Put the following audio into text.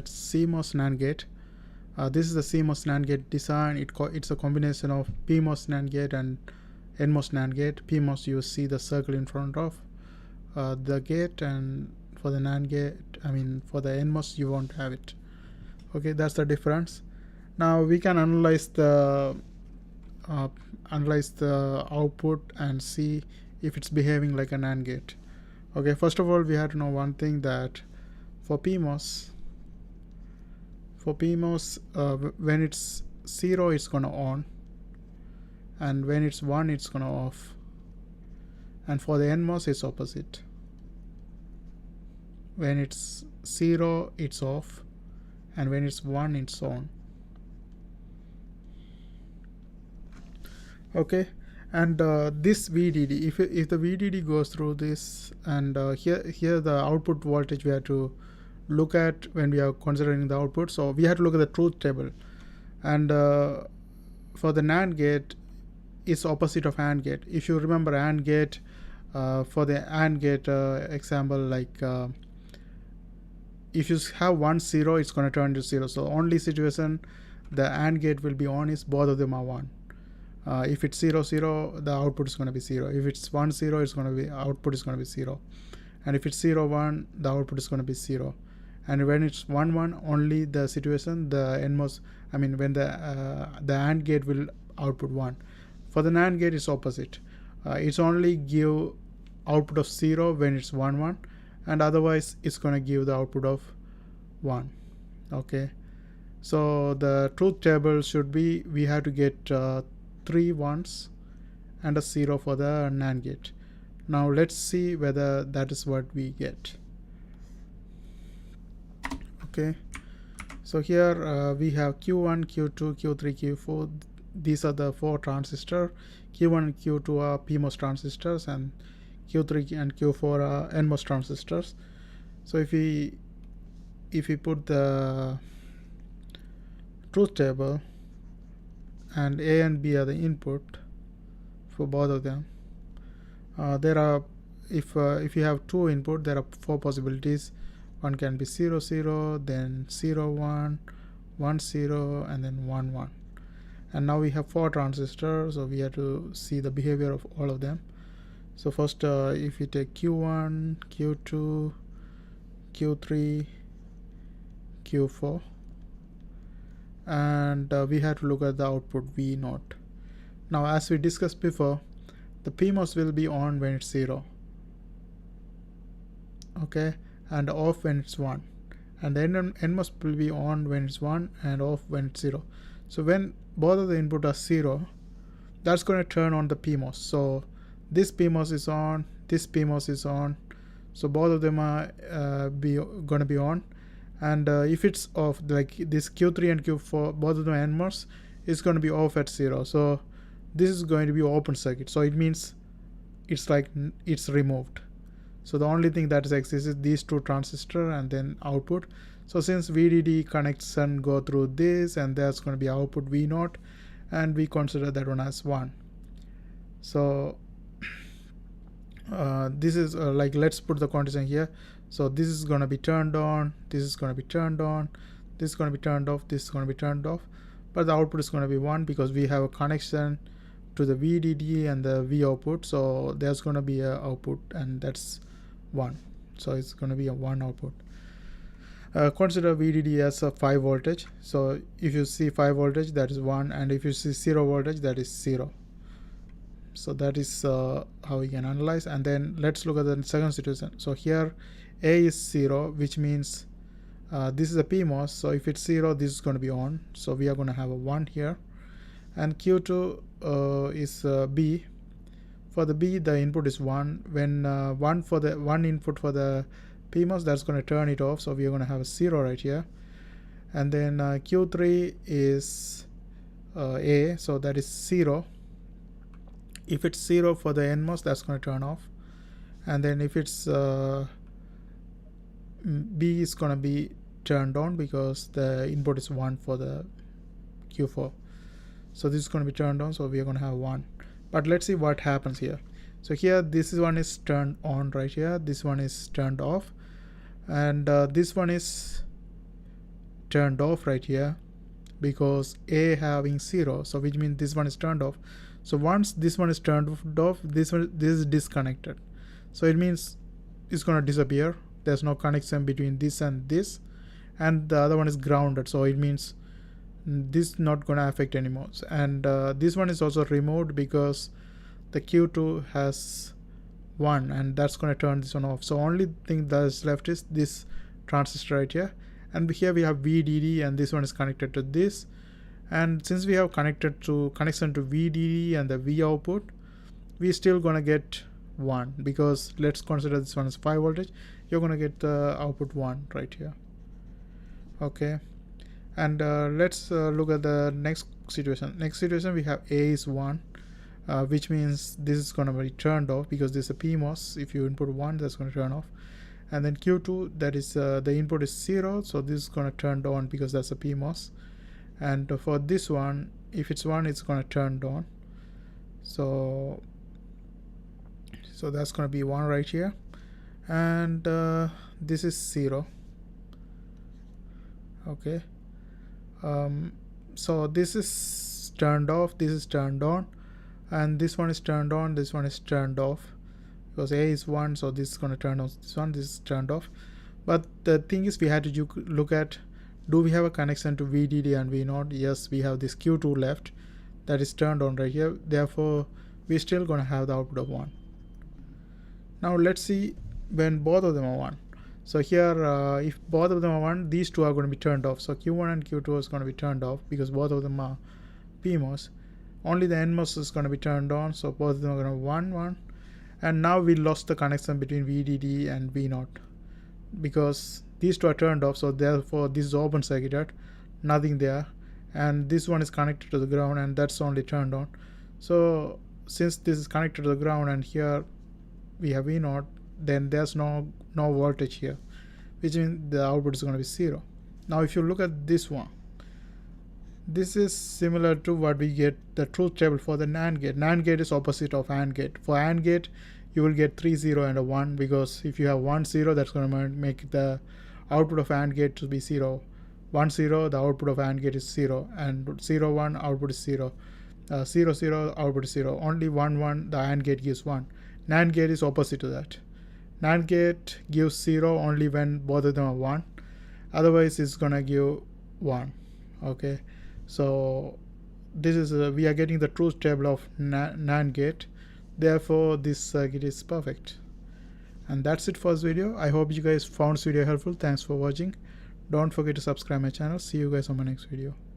CMOS NAND gate. This is the CMOS NAND gate design. It's a combination of PMOS NAND gate and NMOS NAND gate. PMOS, you see the circle in front of the gate, and for the NAND gate, for the NMOS, you won't have it. Okay, that's the difference. Now we can analyze the output and see if it's behaving like a NAND gate. Okay, first of all, we have to know one thing, that for PMOS, when it's 0, it's gonna on, and when it's 1, it's gonna off. And for the NMOS, it's opposite. When it's 0, it's off, and when it's 1, it's on. Okay, and this VDD, if the VDD goes through this, and here the output voltage we have to look at when we are considering the output. So we have to look at the truth table, and for the NAND gate, it's opposite of AND gate. If you remember AND gate, for the AND gate example, like if you have 1 0, it's going to turn to 0. So only situation the AND gate will be on is both of them are 1. If it's 0 0, the output is going to be 0. If it's 1 0, it's going to be output is going to be 0. And if it's 0 1, the output is going to be 0. And when it's 1 1, only the situation the NMOS, when the AND gate will output 1. For the NAND gate, it's opposite. It's only give output of 0 when it's 1 1, and otherwise it's going to give the output of 1. Okay, so the truth table should be, we have to get 3 1s and a 0 for the NAND gate. Now let's see whether that is what we get. Okay, so here we have Q1, Q2, Q3, Q4. These are the 4 transistors. Q1 and Q2 are PMOS transistors, and Q3 and Q4 are NMOS transistors. So if we put the truth table, and A and B are the input for both of them, there are, if you have 2 input, there are 4 possibilities. One can be 0 0, then 0 1, 1 0, and then 1 1. And now we have 4 transistors, so we have to see the behavior of all of them. So first, if we take Q1, Q2, Q3, Q4, and we have to look at the output V naught. Now, as we discussed before, the PMOS will be on when it's 0, okay, and off when it's 1, and then NMOS will be on when it's 1 and off when it's 0. So when both of the input are 0, that's going to turn on the PMOS. So this PMOS is on, this PMOS is on, so both of them are going to be on. And if it's off, like this Q3 and Q4, both of them NMOS, is going to be off at 0. So this is going to be open circuit. So it means it's like it's removed. So the only thing that exists is these 2 transistors and then output. So since VDD connection go through this, and there's going to be output V naught, and we consider that one as 1. So this is like, let's put the condition here. So this is going to be turned on, this is going to be turned on, this is going to be turned off, this is going to be turned off, but the output is going to be 1 because we have a connection to the VDD and the V output. So there's going to be a output, and that's 1. So it's going to be a 1 output. Consider VDD as a 5 voltage. So if you see 5 voltage, that is 1, and if you see 0 voltage, that is 0. So that is how we can analyze. And then let's look at the second situation. So here A is 0, which means this is a PMOS. So if it's 0, this is going to be on. So we are going to have a 1 here. And Q2 is B. For the B, the input is 1. When 1 for the 1 input for the PMOS, that's going to turn it off. So we are going to have a 0 right here. And then Q3 is A. So that is 0. If it's 0 for the NMOS, that's going to turn off. And then if it's B is going to be turned on because the input is 1 for the Q4. So this is going to be turned on, so we are going to have 1. But let's see what happens here. So here this one is turned on right here, this one is turned off, and this one is turned off right here because A having 0, so which means this one is turned off. So once this one is turned off, this is disconnected, so it means it's going to disappear. There's no connection between this, and the other one is grounded, so it means this not going to affect anymore. And this one is also removed because the Q2 has 1, and that's going to turn this one off. So only thing that is left is this transistor right here, and here we have VDD, and this one is connected to this. And since we have connection to VDD and the V output, we still gonna get 1, because let's consider this one as 5 voltage. You're gonna get the output 1 right here. Okay, and let's look at the next situation. We have A is 1, which means this is gonna be turned off because this is a PMOS. If you input 1, that's gonna turn off. And then Q2, that is the input is 0, so this is gonna turn on because that's a PMOS. And for this one, if it's 1, it's gonna turn on. So that's gonna be 1 right here, and this is 0. Okay, so this is turned off, this is turned on, and this one is turned on, this one is turned off, because A is 1, so this is going to turn on this one, this is turned off. But the thing is, we had to look at, do we have a connection to VDD and V0? Yes, we have this Q2 left that is turned on right here, therefore we're still going to have the output of 1. Now let's see when both of them are 1. So here, if both of them are 1, these two are going to be turned off. So Q1 and Q2 is going to be turned off because both of them are PMOS. Only the NMOS is going to be turned on, so both of them are going to 1, 1. And now we lost the connection between VDD and V0 because these two are turned off, so therefore this is open circuited, nothing there. And this one is connected to the ground, and that's only turned on. So since this is connected to the ground and here we have V0, then there's no voltage here, which means the output is going to be 0. Now if you look at this one, this is similar to what we get the truth table for the NAND gate. NAND gate is opposite of AND gate. For AND gate, you will get 3 0 and a 1, because if you have 1 0, that's going to make the output of AND gate to be 0. 1 0, the output of AND gate is 0, and 0 1, output is 0. 0 0, output is 0. Only 1 1, the AND gate gives 1. NAND gate is opposite to that. NAND gate gives 0 only when both of them are 1. Otherwise, it's gonna give 1. Okay, so this is we are getting the truth table of NAND gate. Therefore, this circuit is perfect. And that's it for this video. I hope you guys found this video helpful. Thanks for watching. Don't forget to subscribe my channel. See you guys on my next video.